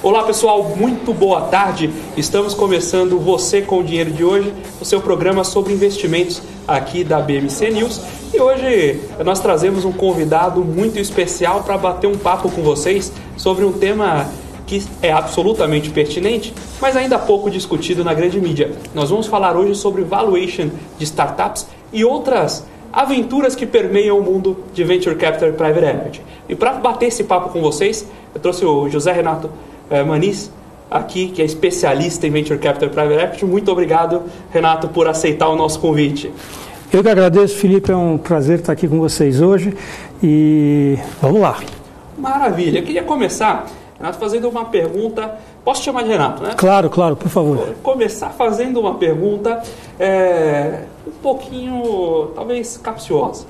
Olá pessoal, muito boa tarde. Estamos começando Você com o Dinheiro de Hoje, o seu programa sobre investimentos aqui da BMC News. E hoje nós trazemos um convidado muito especial para bater um papo com vocês sobre um tema que é absolutamente pertinente, mas ainda pouco discutido na grande mídia. Nós vamos falar hoje sobre valuation de startups e outras aventuras que permeiam o mundo de Venture Capital e Private Equity. E para bater esse papo com vocês, eu trouxe o José Renato Maniz, aqui, que é especialista em Venture Capital e Private Equity. Muito obrigado, Renato, por aceitar o nosso convite. Eu que agradeço, Felipe, é um prazer estar aqui com vocês hoje e vamos lá. Maravilha, eu queria começar, Renato, fazendo uma pergunta. Posso te chamar de Renato, né? Claro, por favor. Vou começar fazendo uma pergunta um pouquinho, talvez, capciosa,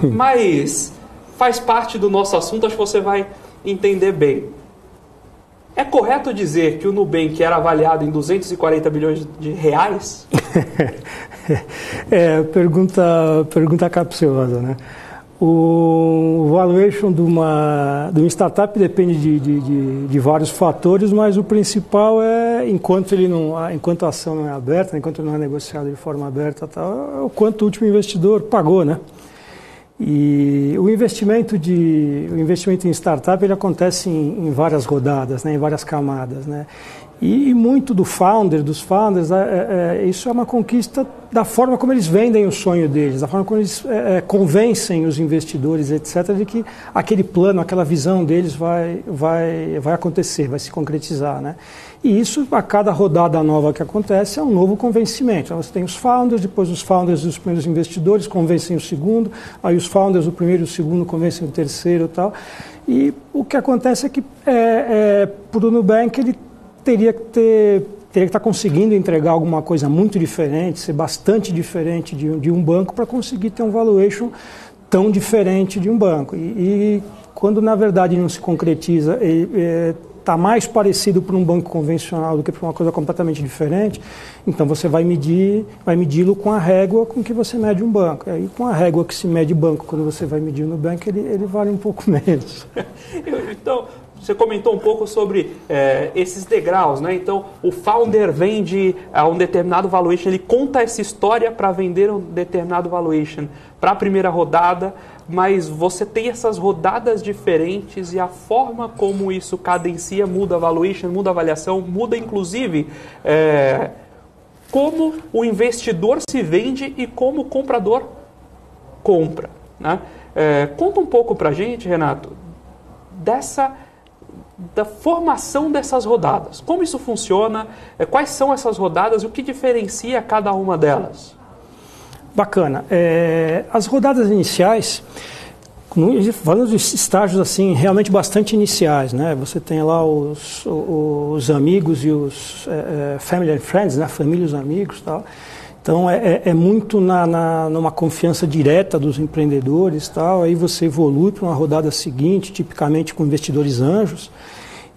mas faz parte do nosso assunto, acho que você vai entender bem. É correto dizer que o Nubank era avaliado em 240 bilhões de reais? Pergunta capciosa, né? O valuation de uma startup depende de vários fatores, mas o principal é, enquanto a ação não é aberta, enquanto não é negociada de forma aberta, é o quanto o último investidor pagou, né? E o investimento em startup ele acontece em várias rodadas, né, em várias camadas, né? E muito dos founders, isso é uma conquista da forma como eles vendem o sonho deles, da forma como eles convencem os investidores, etc., de que aquele plano, aquela visão deles vai acontecer, vai se concretizar, né? E isso, a cada rodada nova que acontece, é um novo convencimento. Então, você tem os founders, depois os founders dos primeiros investidores convencem o segundo, aí os founders do primeiro e o segundo convencem o terceiro e tal. E o que acontece é que, para o Nubank, ele teria que estar conseguindo entregar alguma coisa muito diferente, ser bastante diferente de um banco para conseguir ter um valuation tão diferente de um banco. E quando, na verdade, não se concretiza, está mais parecido para um banco convencional do que para uma coisa completamente diferente, então você vai medi-lo com a régua com que você mede um banco. E aí, com a régua que se mede banco, quando você vai medir no banco, ele vale um pouco menos. Então, você comentou um pouco sobre esses degraus, né? Então, o founder vende a um determinado valuation, ele conta essa história para vender um determinado valuation para a primeira rodada, mas você tem essas rodadas diferentes e a forma como isso cadencia muda a valuation, muda a avaliação, muda inclusive como o investidor se vende e como o comprador compra, né? Conta um pouco para a gente, Renato, da formação dessas rodadas. Como isso funciona, quais são essas rodadas e o que diferencia cada uma delas? Bacana. As rodadas iniciais, falando de estágios assim, realmente bastante iniciais, né? Você tem lá os amigos e os family and friends, né? Família e os amigos e tal. Então, é muito numa confiança direta dos empreendedores, tal. Aí você evolui para uma rodada seguinte, tipicamente com investidores anjos,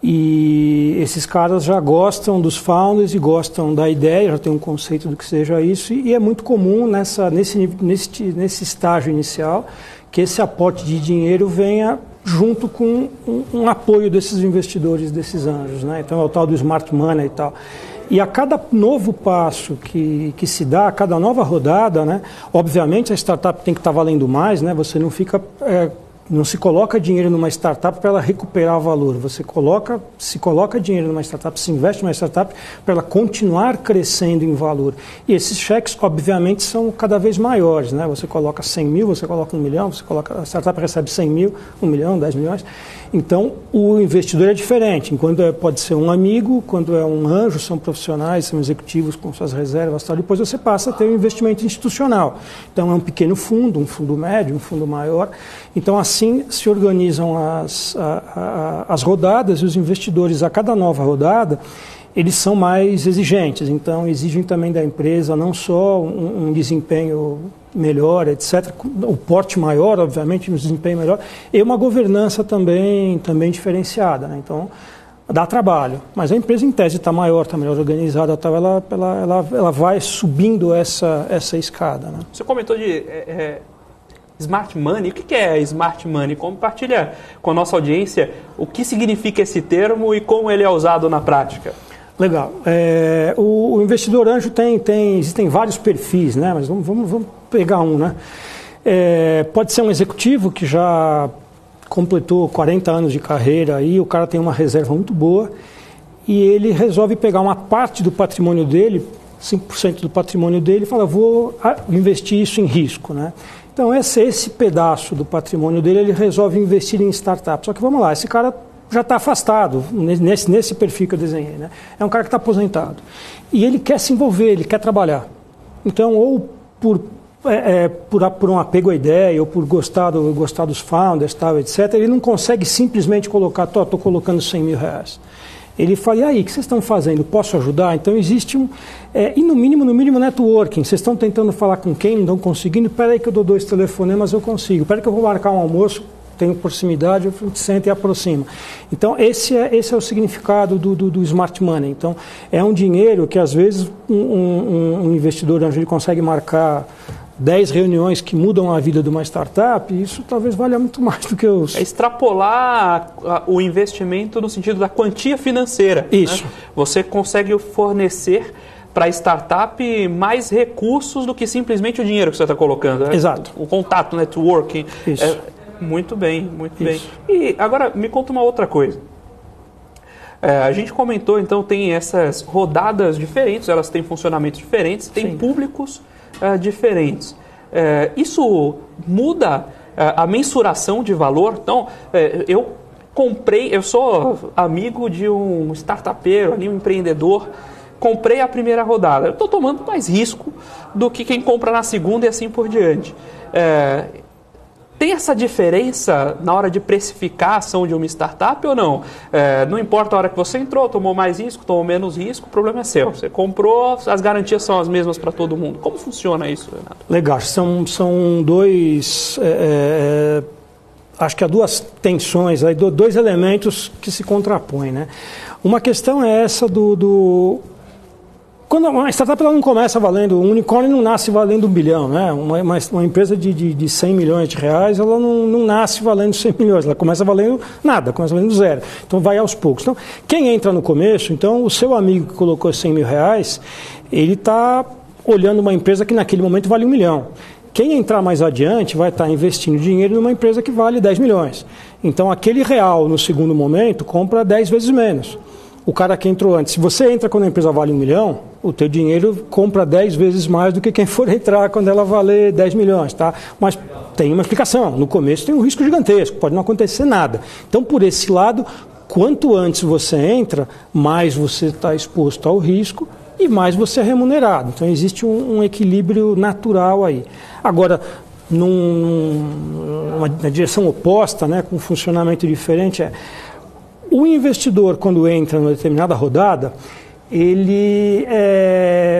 e esses caras já gostam dos founders e gostam da ideia, já tem um conceito do que seja isso, e é muito comum nesse estágio inicial que esse aporte de dinheiro venha junto com um apoio desses investidores, desses anjos, né? Então, é o tal do smart money e tal. E a cada novo passo que se dá, a cada nova rodada, né, obviamente a startup tem que estar valendo mais, né, você não se coloca dinheiro numa startup para ela recuperar valor, se coloca dinheiro numa startup, se investe numa startup para ela continuar crescendo em valor. E esses cheques, obviamente, são cada vez maiores, né? Você coloca 100 mil, você coloca 1 milhão, a startup recebe 100 mil, 1 milhão, 10 milhões. Então, o investidor é diferente. Enquanto pode ser um amigo, quando é um anjo, são profissionais, são executivos com suas reservas, tal. Depois você passa a ter um investimento institucional. Então, é um pequeno fundo, um fundo médio, um fundo maior. Então, assim se organizam as rodadas e os investidores, a cada nova rodada, eles são mais exigentes. Então, exigem também da empresa não só um desempenho melhor, etc., o porte maior, obviamente, um desempenho melhor, e uma governança também diferenciada, né? Então, dá trabalho, mas a empresa, em tese, está maior, está melhor organizada, tal, ela vai subindo essa escada, né? Você comentou de Smart Money. O que é Smart Money? Compartilha com a nossa audiência o que significa esse termo e como ele é usado na prática. Legal. O investidor anjo existem vários perfis, né? Mas vamos pegar um, né? Pode ser um executivo que já completou 40 anos de carreira e o cara tem uma reserva muito boa e ele resolve pegar uma parte do patrimônio dele, 5% do patrimônio dele, e fala, vou investir isso em risco, né? Então esse pedaço do patrimônio dele ele resolve investir em startup. Só que vamos lá, esse cara já está afastado, nesse perfil que eu desenhei, né? É um cara que está aposentado e ele quer se envolver, ele quer trabalhar. Então, ou por um apego à ideia, ou por gostar dos founders, tal, etc., ele não consegue simplesmente colocar, estou colocando 100 mil reais. Ele fala, e aí, o que vocês estão fazendo? Posso ajudar? Então existe e no mínimo networking. Vocês estão tentando falar com quem? Não estão conseguindo? Espera aí que eu dou 2 telefonemas, eu consigo. Espera que eu vou marcar um almoço, tenho proximidade, eu sento e aproximo. Então esse é o significado do Smart Money. Então é um dinheiro que às vezes um investidor onde ele consegue marcar 10 reuniões que mudam a vida de uma startup, isso talvez valha muito mais do que os... É extrapolar o investimento no sentido da quantia financeira. Isso. Né? Você consegue fornecer para a startup mais recursos do que simplesmente o dinheiro que você está colocando. Né? Exato. O contato, networking. Isso. Muito bem. E agora, me conta uma outra coisa. A gente comentou, então, tem essas rodadas diferentes, elas têm funcionamentos diferentes, têm Sim. públicos diferentes. Isso muda a mensuração de valor? Então, eu sou amigo de um startupeiro, ali, um empreendedor, comprei a primeira rodada, eu estou tomando mais risco do que quem compra na segunda e assim por diante. Tem essa diferença na hora de precificar a ação de uma startup ou não? Não importa a hora que você entrou, tomou mais risco, tomou menos risco, o problema é seu. Você comprou, as garantias são as mesmas para todo mundo. Como funciona isso, Renato? Legal, são dois... acho que há duas tensões, aí, dois elementos que se contrapõem, né? Uma questão é essa quando uma startup ela não começa valendo, um unicórnio não nasce valendo 1 bilhão, né? Uma empresa de 100 milhões de reais, ela não nasce valendo 100 milhões, ela começa valendo nada, começa valendo zero. Então vai aos poucos. Então, quem entra no começo, então o seu amigo que colocou 100 mil reais, ele está olhando uma empresa que naquele momento vale 1 milhão. Quem entrar mais adiante vai estar investindo dinheiro numa empresa que vale 10 milhões. Então aquele real no segundo momento compra 10 vezes menos. O cara que entrou antes, se você entra quando a empresa vale 1 milhão, o teu dinheiro compra 10 vezes mais do que quem for entrar quando ela valer 10 milhões, tá? Mas tem uma explicação, no começo tem um risco gigantesco, pode não acontecer nada. Então, por esse lado, quanto antes você entra, mais você está exposto ao risco e mais você é remunerado. Então, existe um equilíbrio natural aí. Agora, na direção oposta, né, com um funcionamento diferente, o investidor, quando entra numa determinada rodada,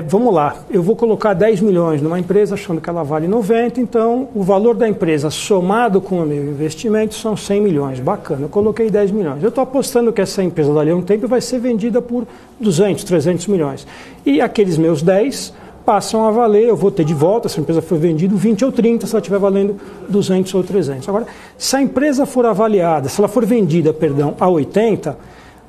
vamos lá, eu vou colocar 10 milhões numa empresa achando que ela vale 90, então o valor da empresa somado com o meu investimento são 100 milhões. Bacana, eu coloquei 10 milhões. Eu estou apostando que essa empresa dali a um tempo vai ser vendida por 200, 300 milhões. E aqueles meus 10 passam a valer, eu vou ter de volta, se a empresa for vendida, 20 ou 30, se ela estiver valendo 200 ou 300. Agora, se a empresa for avaliada, se ela for vendida, a 80,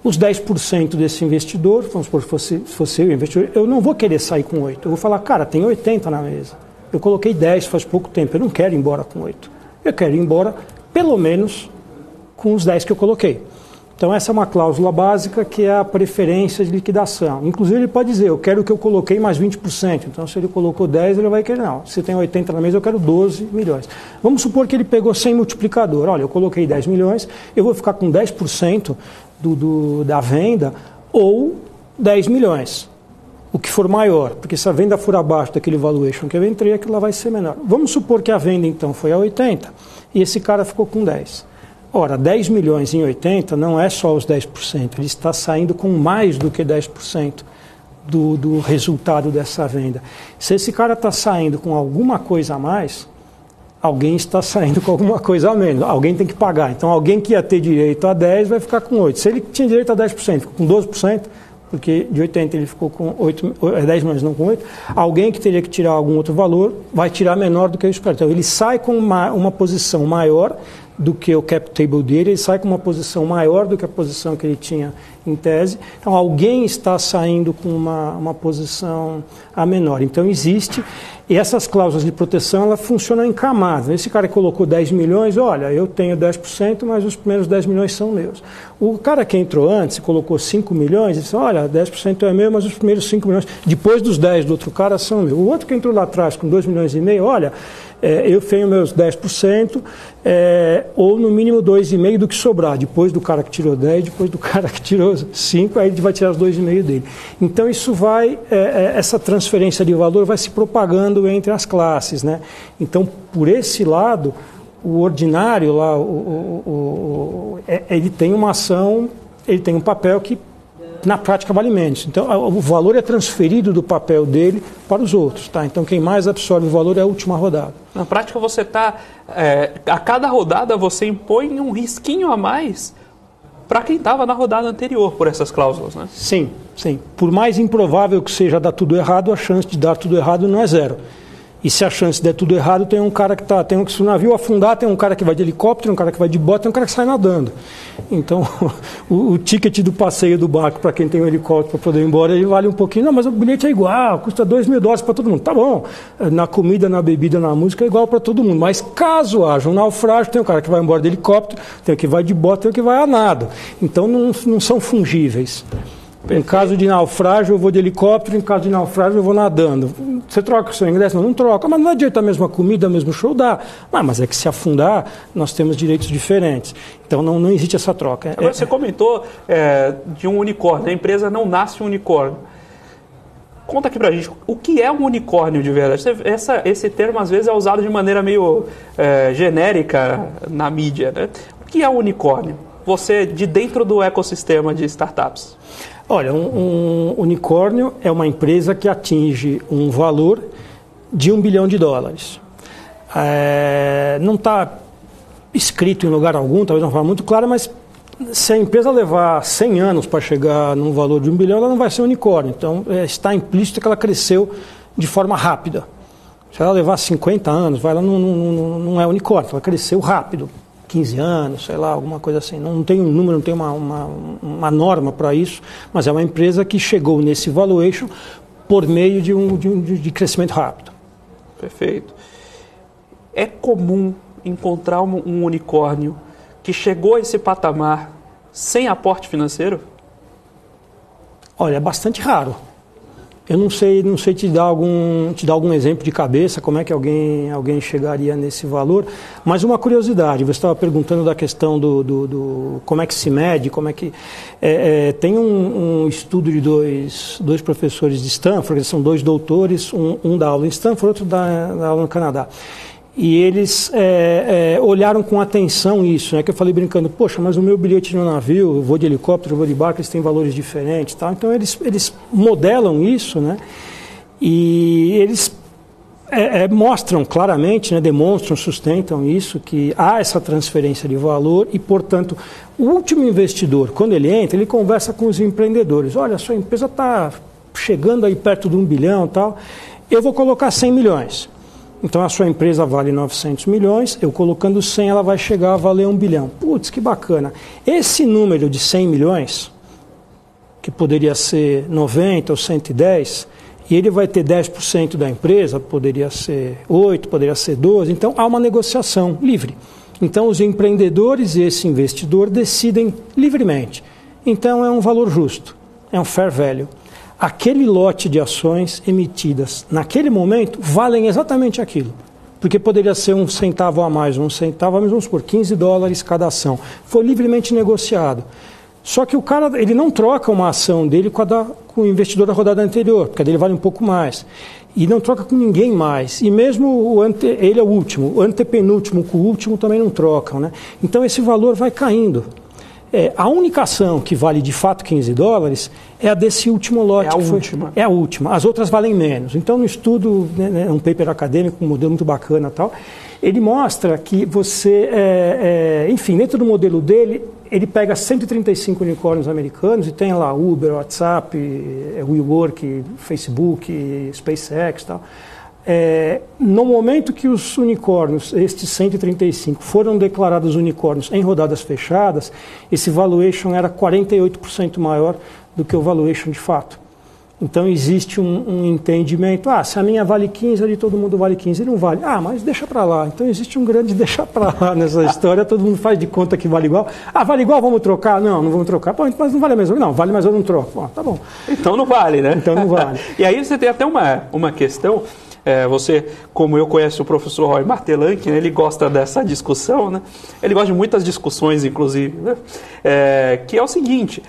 os 10% desse investidor, vamos supor, se fosse eu, investidor, eu não vou querer sair com 8. Eu vou falar, cara, tem 80 na mesa. Eu coloquei 10 faz pouco tempo, eu não quero ir embora com 8. Eu quero ir embora, pelo menos, com os 10 que eu coloquei. Então, essa é uma cláusula básica que é a preferência de liquidação. Inclusive, ele pode dizer, eu quero o que eu coloquei mais 20%. Então, se ele colocou 10, ele vai querer, não. Se tem 80 na mesa, eu quero 12 milhões. Vamos supor que ele pegou 100 multiplicador. Olha, eu coloquei 10 milhões, eu vou ficar com 10% da venda ou 10 milhões. O que for maior, porque se a venda for abaixo daquele valuation que eu entrei, aquilo lá vai ser menor. Vamos supor que a venda, então, foi a 80 e esse cara ficou com 10. Ora, 10 milhões em 80 não é só os 10%, ele está saindo com mais do que 10% do resultado dessa venda. Se esse cara está saindo com alguma coisa a mais, alguém está saindo com alguma coisa a menos, alguém tem que pagar. Então, alguém que ia ter direito a 10 vai ficar com 8. Se ele tinha direito a 10%, fica com 12%, porque de 80 ele ficou com 10 milhões, não com 8, alguém que teria que tirar algum outro valor vai tirar menor do que o esperado. Então ele sai com uma posição maior do que o cap table dele, ele sai com uma posição maior do que a posição que ele tinha em tese. Então alguém está saindo com uma posição a menor. Então existe, e essas cláusulas de proteção, ela funcionam em camadas. Esse cara que colocou 10 milhões, olha, eu tenho 10%, mas os primeiros 10 milhões são meus. O cara que entrou antes e colocou 5 milhões, ele disse, olha, 10% é meu, mas os primeiros 5 milhões, depois dos 10 do outro cara, são meus. O outro que entrou lá atrás com 2 milhões e meio, olha, eu tenho meus 10%, ou no mínimo 2,5% do que sobrar, depois do cara que tirou 10, depois do cara que tirou 5, aí ele vai tirar os 2,5% dele. Então isso vai, essa transferência de valor vai se propagando entre as classes, né? Então, por esse lado, o ordinário lá, ele tem uma ação, ele tem um papel que na prática vale menos. Então, o valor é transferido do papel dele para os outros, tá? Então, quem mais absorve o valor é a última rodada. Na prática, você está... a cada rodada, você impõe um risquinho a mais para quem estava na rodada anterior por essas cláusulas, né? Sim, sim. Por mais improvável que seja dar tudo errado, a chance de dar tudo errado não é zero. E se a chance de der tudo errado, tem um cara que está... Se o navio afundar, tem um cara que vai de helicóptero, um cara que vai de bota, tem um cara que sai nadando. Então, o ticket do passeio do barco, para quem tem um helicóptero para poder ir embora, ele vale um pouquinho. Não, mas o bilhete é igual, custa $2.000 para todo mundo. Tá bom, na comida, na bebida, na música é igual para todo mundo. Mas caso haja um naufrágio, tem um cara que vai embora de helicóptero, tem o que vai de bota, tem o que vai a nado. Então, não são fungíveis. Em caso de naufrágio, eu vou de helicóptero, em caso de naufrágio, eu vou nadando. Você troca o seu ingresso? Não troca. Mas não adianta a mesma comida, o mesmo show, dá. Mas é que se afundar, nós temos direitos diferentes. Então não existe essa troca. Agora, você comentou de um unicórnio. A empresa não nasce um unicórnio. Conta aqui pra gente, o que é um unicórnio de verdade? Esse termo, às vezes, é usado de maneira meio genérica na mídia, né? O que é um unicórnio? Você, de dentro do ecossistema de startups. Olha, um unicórnio é uma empresa que atinge um valor de $1 bilhão. Não está escrito em lugar algum, talvez não forma muito clara, mas se a empresa levar 100 anos para chegar num valor de $1 bilhão, ela não vai ser unicórnio. Então, está implícito que ela cresceu de forma rápida. Se ela levar 50 anos, ela não é unicórnio, ela cresceu rápido. 15 anos, sei lá, alguma coisa assim. Não tem um número, não tem uma norma para isso, mas é uma empresa que chegou nesse valuation por meio de crescimento rápido. Perfeito. É comum encontrar um unicórnio que chegou a esse patamar sem aporte financeiro? Olha, é bastante raro. Eu não sei te dar algum exemplo de cabeça, como é que alguém chegaria nesse valor, mas uma curiosidade, você estava perguntando da questão do como é que se mede, como é que... tem um estudo de dois professores de Stanford, eles são 2 doutores, um dá aula em Stanford, outro dá aula no Canadá. E eles olharam com atenção isso, né? Que eu falei brincando, poxa, mas o meu bilhete no navio, eu vou de helicóptero, eu vou de barco, eles têm valores diferentes, tal. Então eles modelam isso, né? E eles mostram claramente, né? Demonstram, sustentam isso, que há essa transferência de valor e, portanto, o último investidor, quando ele entra, ele conversa com os empreendedores. Olha, a sua empresa está chegando aí perto de $1 bilhão, tal. Eu vou colocar 100 milhões. Então, a sua empresa vale 900 milhões, eu colocando 100, ela vai chegar a valer $1 bilhão. Putz, que bacana. Esse número de 100 milhões, que poderia ser 90 ou 110, e ele vai ter 10% da empresa, poderia ser 8, poderia ser 12, então há uma negociação livre. Então, os empreendedores e esse investidor decidem livremente. Então, é um valor justo, é um fair value. Aquele lote de ações emitidas naquele momento valem exatamente aquilo. Porque poderia ser 1 centavo a mais, 1 centavo a menos, vamos supor, $15 cada ação. Foi livremente negociado. Só que o cara, ele não troca uma ação dele com o investidor da rodada anterior, porque a dele vale um pouco mais. E não troca com ninguém mais. E mesmo ele é o último, o antepenúltimo com o último também não trocam, né? Então esse valor vai caindo. A única ação que vale de fato $15 é a desse último lote. É a última. As outras valem menos. Então, no estudo, né, um paper acadêmico, um modelo muito bacana e tal, ele mostra que você, enfim, dentro do modelo dele, ele pega 135 unicórnios americanos e tem lá Uber, WhatsApp, WeWork, Facebook, SpaceX e tal. No momento que os unicórnios, estes 135, foram declarados unicórnios em rodadas fechadas, esse valuation era 48% maior do que o valuation de fato. Então existe um entendimento, se a minha vale 15, a de todo mundo vale 15, não vale. Mas deixa para lá. Então existe um grande deixa para lá nessa história, todo mundo faz de conta que vale igual. Vale igual, vamos trocar? Não vamos trocar. Mas não vale a mesma. Não, vale, mas eu não troco. Tá bom. Então não vale, né? Então não vale. E aí você tem até uma questão, você, como eu conheço o professor Roy Martelanque, né, ele gosta dessa discussão, né? Ele gosta de muitas discussões, inclusive, né? Que é o seguinte,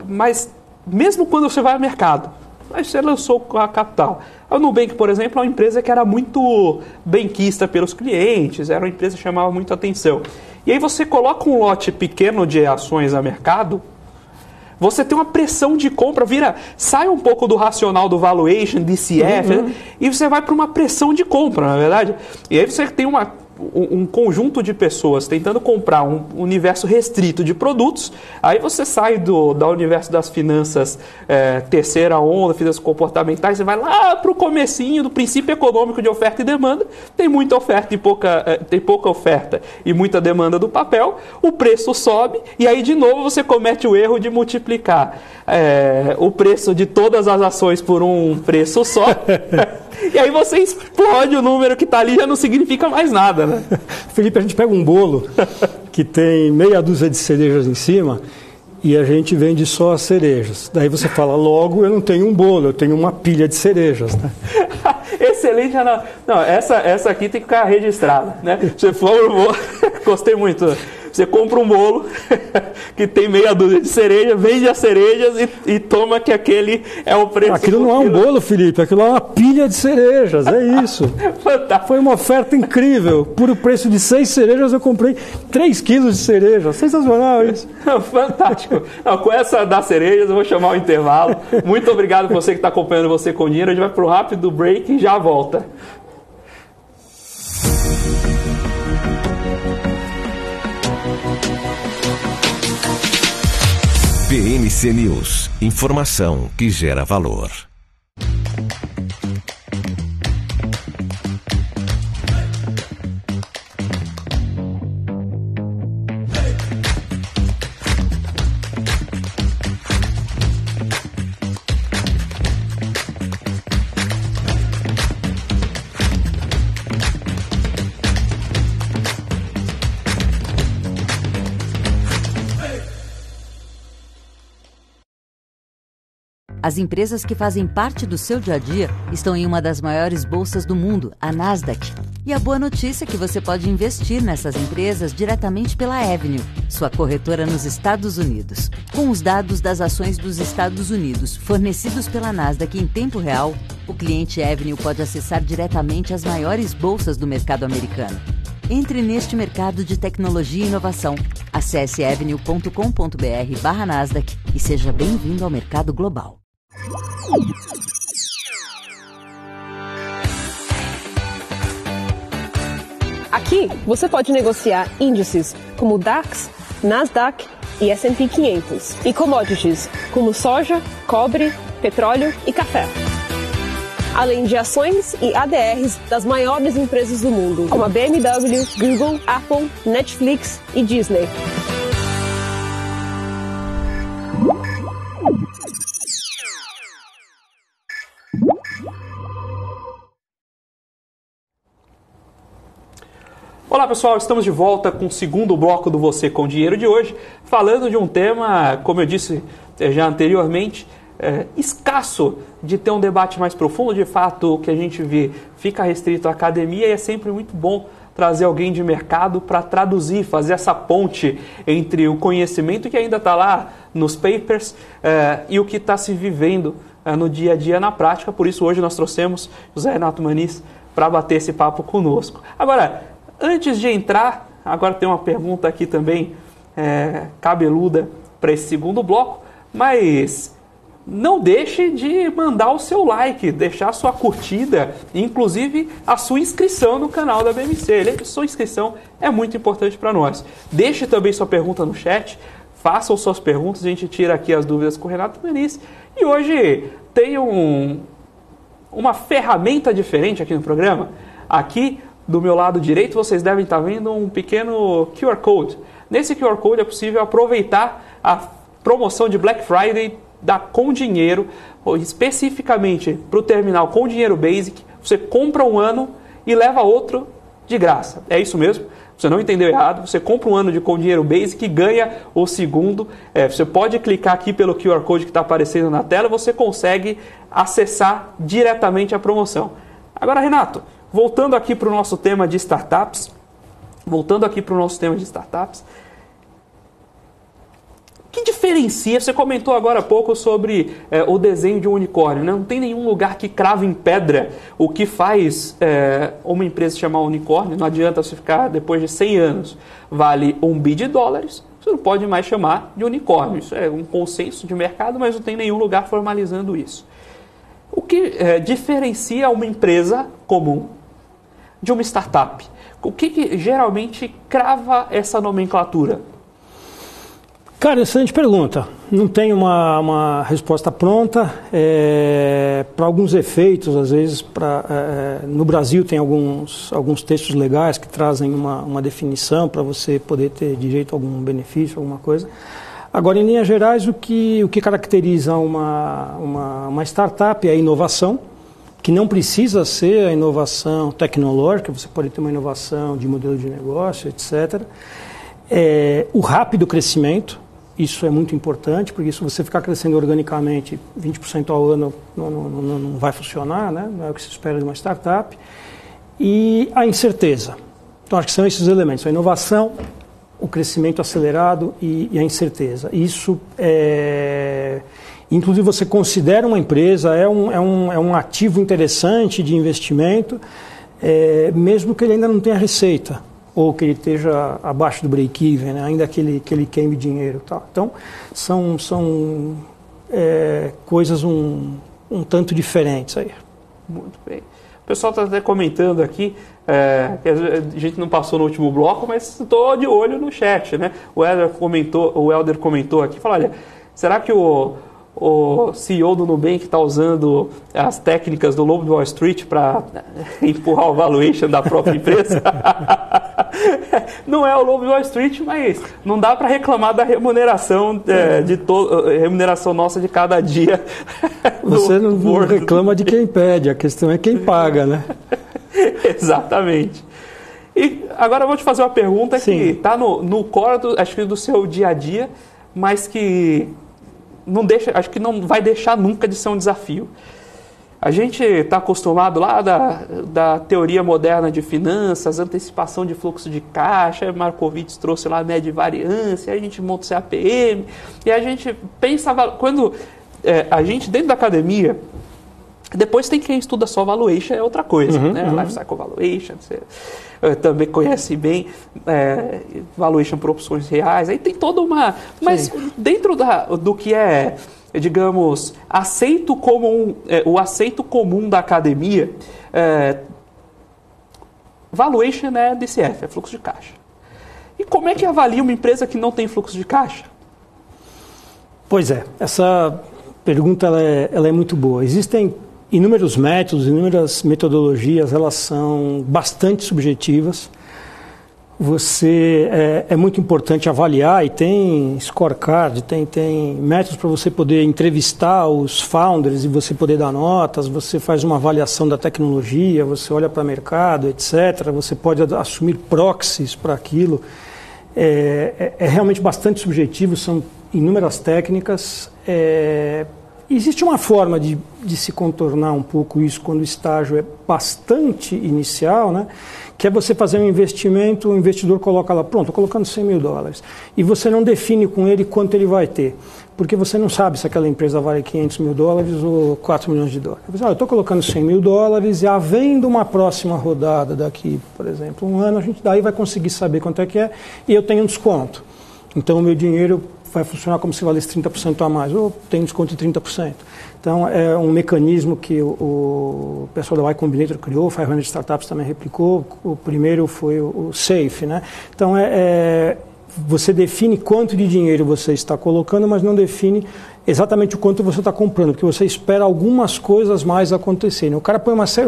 mas mesmo quando você vai ao mercado, aí você lançou a capital. A Nubank, por exemplo, é uma empresa que era muito benquista pelos clientes, era uma empresa que chamava muito atenção. E aí você coloca um lote pequeno de ações a mercado, você tem uma pressão de compra, sai um pouco do racional do valuation, DCF, e você vai para uma pressão de compra, na verdade. E aí você tem um conjunto de pessoas tentando comprar um universo restrito de produtos, aí você sai do universo das finanças terceira onda, finanças comportamentais, você vai lá para o comecinho do princípio econômico de oferta e demanda, tem muita oferta e tem pouca oferta e muita demanda do papel, o preço sobe e aí de novo você comete o erro de multiplicar o preço de todas as ações por um preço só, e aí você explode o número que está ali, já não significa mais nada, né? Felipe, a gente pega um bolo que tem meia dúzia de cerejas em cima e a gente vende só as cerejas. Daí você fala, logo eu não tenho um bolo, eu tenho uma pilha de cerejas, né? Excelente, não, essa aqui tem que ficar registrada, né? Você for, gostei muito. Você compra um bolo que tem meia dúzia de cereja, vende as cerejas e toma que aquele é o preço. Aquilo não é um bolo, Felipe, aquilo é uma pilha de cerejas, é isso. Fantástico. Foi uma oferta incrível. Por o preço de 6 cerejas eu comprei 3 quilos de cereja. Sensacional isso. Fantástico. Com essa das cerejas eu vou chamar o intervalo. Muito obrigado por você que está acompanhando Você com Dinheiro. A gente vai para um rápido break e já volta. BMC News, informação que gera valor. As empresas que fazem parte do seu dia a dia estão em uma das maiores bolsas do mundo, a Nasdaq. E a boa notícia é que você pode investir nessas empresas diretamente pela Avenue, sua corretora nos Estados Unidos. Com os dados das ações dos Estados Unidos fornecidos pela Nasdaq em tempo real, o cliente Avenue pode acessar diretamente as maiores bolsas do mercado americano. Entre neste mercado de tecnologia e inovação. Acesse avenue.com.br/Nasdaq e seja bem-vindo ao mercado global. Aqui você pode negociar índices como DAX, Nasdaq e S&P 500 e commodities como soja, cobre, petróleo e café. Além de ações e ADRs das maiores empresas do mundo, como a BMW, Google, Apple, Netflix e Disney. Olá pessoal, estamos de volta com o segundo bloco do Você com Dinheiro de hoje, falando de um tema, como eu disse já anteriormente, escasso de ter um debate mais profundo. De fato, o que a gente vê fica restrito à academia e é sempre muito bom trazer alguém de mercado para traduzir, fazer essa ponte entre o conhecimento que ainda está lá nos papers e o que está se vivendo no dia a dia na prática. Por isso hoje nós trouxemos José Renato Maniz para bater esse papo conosco. Agora, antes de entrar, agora tem uma pergunta aqui também cabeluda para esse segundo bloco, mas não deixe de mandar o seu like, deixar a sua curtida, inclusive a sua inscrição no canal da BMC. Sua inscrição é muito importante para nós. Deixe também sua pergunta no chat, façam suas perguntas, a gente tira aqui as dúvidas com o Renato Muniz. E hoje tem uma ferramenta diferente aqui no programa. Aqui do meu lado direito vocês devem estar vendo um pequeno QR Code. Nesse QR Code é possível aproveitar a promoção de Black Friday da Com Dinheiro, especificamente para o terminal Com Dinheiro Basic. Você compra um ano e leva outro de graça. É isso mesmo, você não entendeu errado. Você compra um ano de Com Dinheiro Basic e ganha o segundo. Você pode clicar aqui pelo QR Code que está aparecendo na tela, você consegue acessar diretamente a promoção. Agora, Renato, voltando aqui para o nosso tema de startups, o que diferencia? Você comentou agora há pouco sobre o desenho de um unicórnio, né? Não tem nenhum lugar que crava em pedra o que faz uma empresa se chamar unicórnio. Não adianta você ficar, depois de 100 anos, vale $1 bilhão, você não pode mais chamar de unicórnio. Isso é um consenso de mercado, mas não tem nenhum lugar formalizando isso. O que diferencia uma empresa comum de uma startup? O que geralmente crava essa nomenclatura? Cara, excelente pergunta. Não tem uma resposta pronta. Para alguns efeitos, às vezes, no Brasil tem alguns textos legais que trazem uma definição para você poder ter direito a algum benefício, alguma coisa. Agora, em linhas gerais, o que caracteriza uma startup é a inovação, que não precisa ser a inovação tecnológica, você pode ter uma inovação de modelo de negócio, etc. O rápido crescimento. Isso é muito importante, porque se você ficar crescendo organicamente 20% ao ano, não vai funcionar, né? Não é o que se espera de uma startup. E a incerteza. Então, acho que são esses elementos: a inovação, o crescimento acelerado e a incerteza. Isso, inclusive, você considera uma empresa, é um ativo interessante de investimento, mesmo que ele ainda não tenha receita, ou que ele esteja abaixo do break-even, né? Ainda que ele queime dinheiro. Tá? Então, são coisas um tanto diferentes aí. Muito bem. O pessoal está até comentando aqui, que a gente não passou no último bloco, mas estou de olho no chat, né? O Helder comentou aqui, falou, olha, será que o CEO do Nubank está usando as técnicas do Lobo de Wall Street para empurrar o valuation da própria empresa? Não é o Lobo de Wall Street, mas não dá para reclamar da remuneração, remuneração nossa de cada dia. Você não reclama de quem pede, a questão é quem paga, né? Exatamente. E agora eu vou te fazer uma pergunta que está no core do seu dia a dia, mas que acho que não vai deixar nunca de ser um desafio. A gente está acostumado lá da teoria moderna de finanças, antecipação de fluxo de caixa, Markowitz trouxe lá a média de variância, aí a gente monta o CAPM, e a gente pensa, quando a gente dentro da academia, depois tem quem estuda só valuation, é outra coisa, né? Life Cycle Valuation, você também conhece bem valuation por opções reais, aí tem toda uma... Mas dentro do que é, digamos, aceito comum, o aceito comum da academia, valuation é DCF, é fluxo de caixa. E como é que avalia uma empresa que não tem fluxo de caixa? Pois é, essa pergunta ela é muito boa. Existem inúmeros métodos, inúmeras metodologias, elas são bastante subjetivas. É muito importante avaliar, e tem scorecard, tem métodos para você poder entrevistar os founders e você poder dar notas, você faz uma avaliação da tecnologia, você olha para o mercado, etc. Você pode assumir proxies para aquilo. É realmente bastante subjetivo, são inúmeras técnicas. Existe uma forma de se contornar um pouco isso quando o estágio é bastante inicial, né? Que é você fazer um investimento, o investidor coloca lá, pronto, estou colocando $100 mil, e você não define com ele quanto ele vai ter, porque você não sabe se aquela empresa vale $500 mil ou $4 milhões. Você, eu estou colocando $100 mil e havendo uma próxima rodada daqui, por exemplo, um ano, a gente daí vai conseguir saber quanto é que é, e eu tenho um desconto. Então o meu dinheiro vai funcionar como se valesse 30% a mais, ou tem desconto de 30%. Então, é um mecanismo que o pessoal da Y Combinator criou, o 500 Startups também replicou. O primeiro foi o SAFE, né? Então, você define quanto de dinheiro você está colocando, mas não define exatamente o quanto você está comprando, porque você espera algumas coisas mais acontecerem. O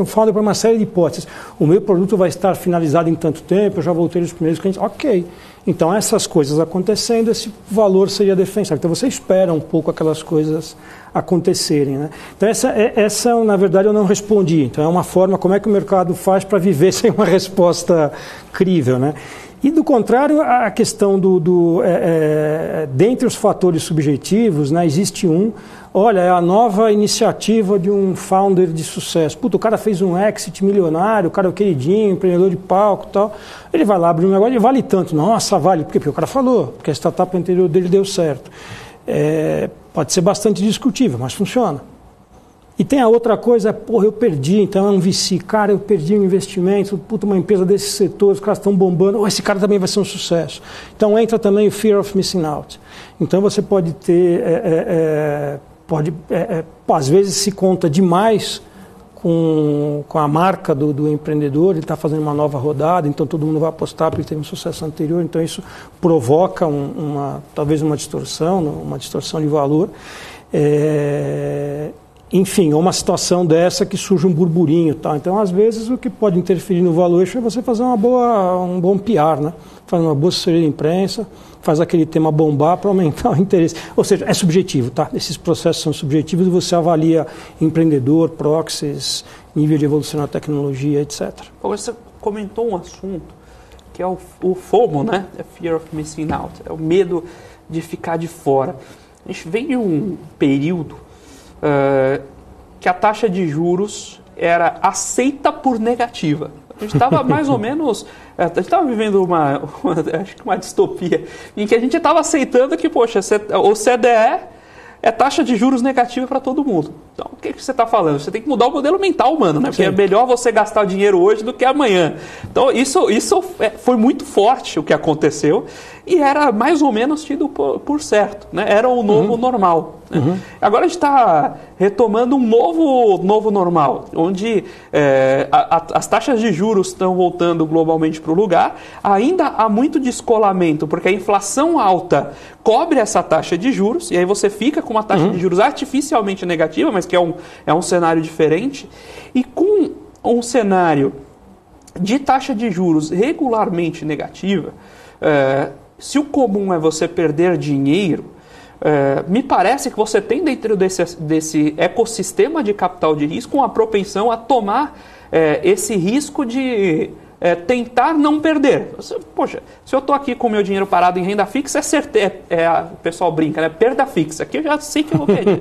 founder põe uma série de hipóteses. O meu produto vai estar finalizado em tanto tempo, eu já voltei nos primeiros clientes. Ok. Então, essas coisas acontecendo, esse valor seria defensável. Então, você espera um pouco aquelas coisas acontecerem, né? Então, essa, na verdade, eu não respondi. Então, é uma forma, como é que o mercado faz para viver sem uma resposta crível, né? E, do contrário, a questão dentre os fatores subjetivos, né, existe olha, é a nova iniciativa de um founder de sucesso. Puta, o cara fez um exit milionário, o cara é o queridinho, empreendedor de palco e tal. Ele vai lá abrir um negócio e vale tanto. Nossa, vale. Por quê? Porque o cara falou, porque a startup anterior dele deu certo. Pode ser bastante discutível, mas funciona. E tem a outra coisa, eu perdi, então é um VC, cara, eu perdi um investimento, uma empresa desse setor, os caras estão bombando, esse cara também vai ser um sucesso. Então entra também o fear of missing out. Então você pode ter, às vezes se conta demais com a marca do empreendedor, ele está fazendo uma nova rodada, então todo mundo vai apostar porque ele teve um sucesso anterior, então isso provoca talvez uma distorção de valor. Enfim, uma situação dessa que surge um burburinho, tá? Então, às vezes, o que pode interferir no valuation é você fazer um bom PR, né? Fazer uma boa assessoria de imprensa, faz aquele tema bombar para aumentar o interesse. Ou seja, é subjetivo, tá? Esses processos são subjetivos e você avalia empreendedor, proxies, nível de evolução da tecnologia, etc. Você comentou um assunto que é o FOMO, né? É Fear of Missing Out, é o medo de ficar de fora. A gente vem de um período que a taxa de juros era aceita por negativa. A gente estava mais ou menos, a gente estava vivendo acho que uma distopia, em que a gente estava aceitando que, poxa, o CDE é taxa de juros negativa para todo mundo. Então, o que você está falando? Você tem que mudar o modelo mental humano, né? Porque é melhor você gastar dinheiro hoje do que amanhã. Então, isso foi muito forte o que aconteceu e era mais ou menos tido por certo, né? Era o novo normal. Né? Uhum. Agora a gente está retomando um novo normal, onde as taxas de juros estão voltando globalmente para o lugar. Ainda há muito descolamento, porque a inflação alta cobre essa taxa de juros, e aí você fica com uma taxa de juros artificialmente negativa, mas que é um cenário diferente. E com um cenário de taxa de juros regularmente negativa, se o comum é você perder dinheiro, me parece que você tem dentro desse ecossistema de capital de risco uma propensão a tomar esse risco de tentar não perder. Poxa, se eu estou aqui com o meu dinheiro parado em renda fixa, o pessoal brinca, né? Perda fixa. Aqui eu já sei que eu vou perder.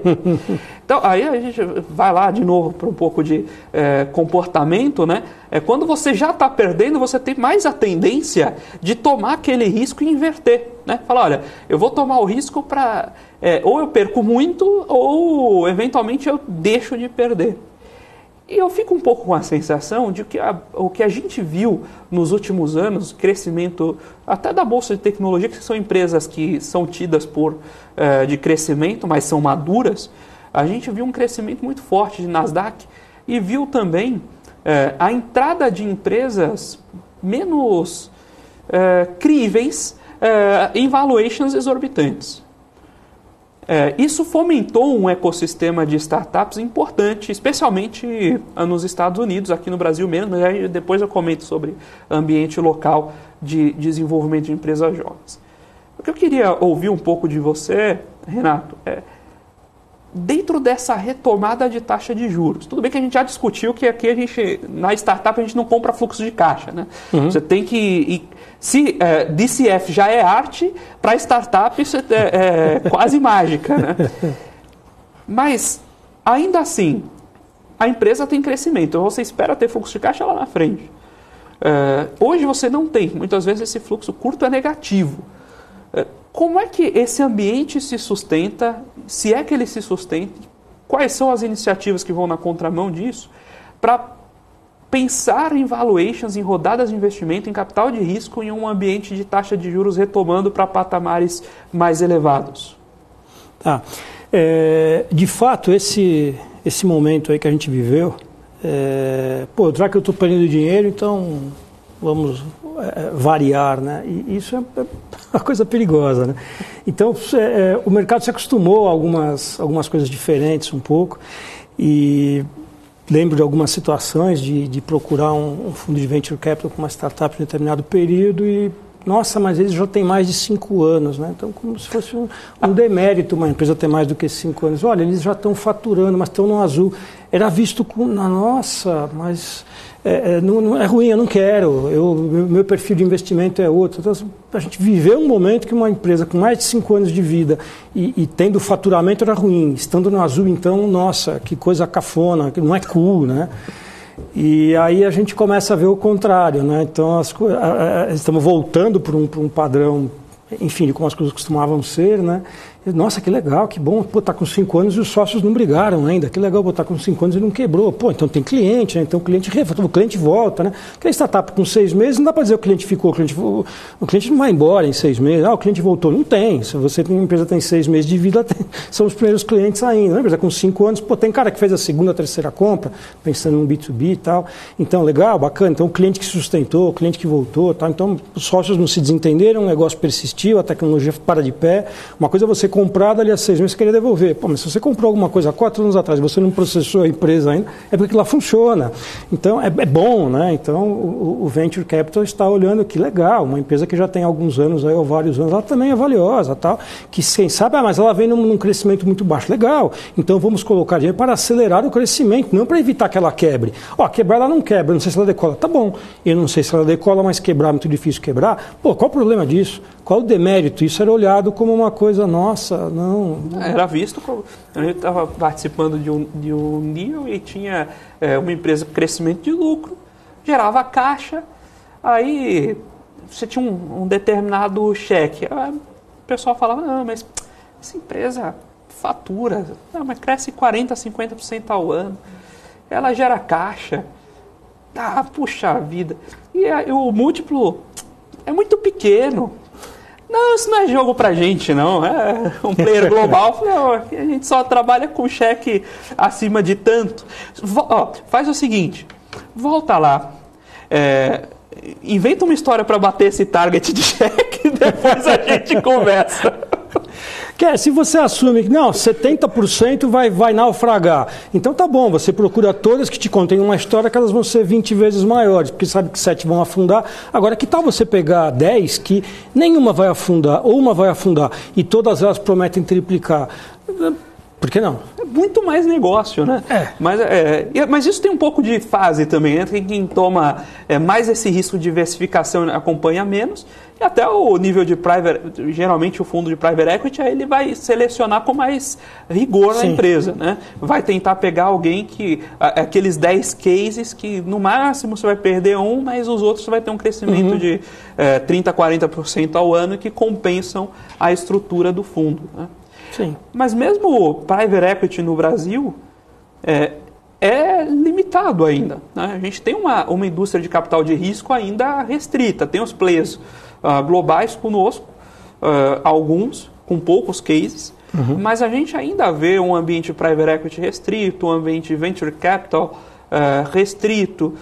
Então, aí a gente vai lá de novo para um pouco de comportamento, né? Quando você já está perdendo, você tem mais a tendência de tomar aquele risco e inverter, né? Falar, olha, eu vou tomar o risco para... ou eu perco muito, ou eventualmente eu deixo de perder. E eu fico um pouco com a sensação de que o que a gente viu nos últimos anos, crescimento até da Bolsa de Tecnologia, que são empresas que são tidas de crescimento, mas são maduras, a gente viu um crescimento muito forte de Nasdaq e viu também a entrada de empresas menos críveis em valuations exorbitantes. Isso fomentou um ecossistema de startups importante, especialmente nos Estados Unidos, aqui no Brasil mesmo, mas aí depois eu comento sobre ambiente local de desenvolvimento de empresas jovens. O que eu queria ouvir um pouco de você, Renato, dentro dessa retomada de taxa de juros. Tudo bem que a gente já discutiu que aqui na startup a gente não compra fluxo de caixa, né? Você tem que... Se DCF já é arte, para startup isso é quase mágica, né? Mas, ainda assim, a empresa tem crescimento. Então você espera ter fluxo de caixa lá na frente. Hoje você não tem. Muitas vezes esse fluxo curto é negativo. Como é que esse ambiente se sustenta? Se é que ele se sustenta? Quais são as iniciativas que vão na contramão disso para pensar em valuations, em rodadas de investimento, em capital de risco em um ambiente de taxa de juros retomando para patamares mais elevados? De fato, esse momento aí que a gente viveu, já que eu estou perdendo dinheiro, então vamos variar, né? E isso é uma coisa perigosa, né? Então, o mercado se acostumou a algumas coisas diferentes um pouco, e lembro de algumas situações de procurar um fundo de venture capital com uma startup em determinado período e, nossa, mas eles já têm mais de 5 anos, né? Então, como se fosse um demérito uma empresa ter mais do que 5 anos. Olha, eles já estão faturando, mas estão no azul. Era visto como, nossa, mas não é ruim, eu não quero. Meu perfil de investimento é outro. Então, a gente viveu um momento que uma empresa com mais de 5 anos de vida e tendo faturamento era ruim. Estando no azul, então, nossa, que coisa cafona, que não é cool, né? E aí a gente começa a ver o contrário, né? Então, estamos voltando para um padrão, enfim, de como as coisas costumavam ser, né? Nossa, que legal, que bom, tá com 5 anos e os sócios não brigaram ainda, que legal, tá com 5 anos e não quebrou. Então tem cliente, né? Então o cliente volta, né? Porque a startup com 6 meses, não dá para dizer o cliente ficou, o cliente não vai embora em 6 meses, o cliente voltou, não tem. Se você tem uma empresa que tem 6 meses de vida, são os primeiros clientes ainda. Uma empresa com 5 anos, tem cara que fez a segunda, terceira compra, pensando no B2B e tal. Então, legal, bacana. Então o cliente que sustentou, o cliente que voltou, tal. Então os sócios não se desentenderam, o negócio persistiu, a tecnologia para de pé. Uma coisa é você comprar dali a 6 meses, você queria devolver. Mas se você comprou alguma coisa há 4 anos atrás e você não processou a empresa ainda, é porque ela funciona. Então, é bom, né? Então, o Venture Capital está olhando que legal, uma empresa que já tem alguns anos, ou vários anos, ela também é valiosa, tal, que quem sabe, mas ela vem num crescimento muito baixo. Legal, então vamos colocar dinheiro para acelerar o crescimento, não para evitar que ela quebre. Quebrar ela não quebra, não sei se ela decola. Tá bom, eu não sei se ela decola, mas quebrar é muito difícil quebrar. Qual o problema disso? Qual o demérito? Isso era olhado como uma coisa, nossa, não... Era visto como... A gente estava participando de um nível e tinha uma empresa com crescimento de lucro, gerava caixa, aí você tinha um determinado cheque. O pessoal falava, não, mas essa empresa fatura, não, mas cresce 40%, 50% ao ano, ela gera caixa, puxa vida. E o múltiplo é muito pequeno. Não, isso não é jogo pra gente, não. É um player global. Não, a gente só trabalha com cheque acima de tanto. Faz o seguinte, volta lá, inventa uma história para bater esse target de cheque e depois a gente conversa. Se você assume que, não, 70% vai naufragar, então tá bom, você procura todas que te contem uma história que elas vão ser 20 vezes maiores, porque sabe que 7 vão afundar. Agora, que tal você pegar 10 que nenhuma vai afundar, ou uma vai afundar, e todas elas prometem triplicar? Por que não? É muito mais negócio, né? Mas isso tem um pouco de fase também, né? Quem toma mais esse risco de diversificação acompanha menos, e até o nível de private, geralmente o fundo de private equity, aí ele vai selecionar com mais rigor a empresa, né? Vai tentar pegar alguém que, aqueles 10 cases que no máximo você vai perder um, mas os outros você vai ter um crescimento de 30%, 40% ao ano que compensam a estrutura do fundo, né? Sim. Mas mesmo o private equity no Brasil é limitado ainda, né? A gente tem uma indústria de capital de risco ainda restrita. Tem os players globais conosco, alguns com poucos cases, mas a gente ainda vê um ambiente private equity restrito, um ambiente venture capital restrito,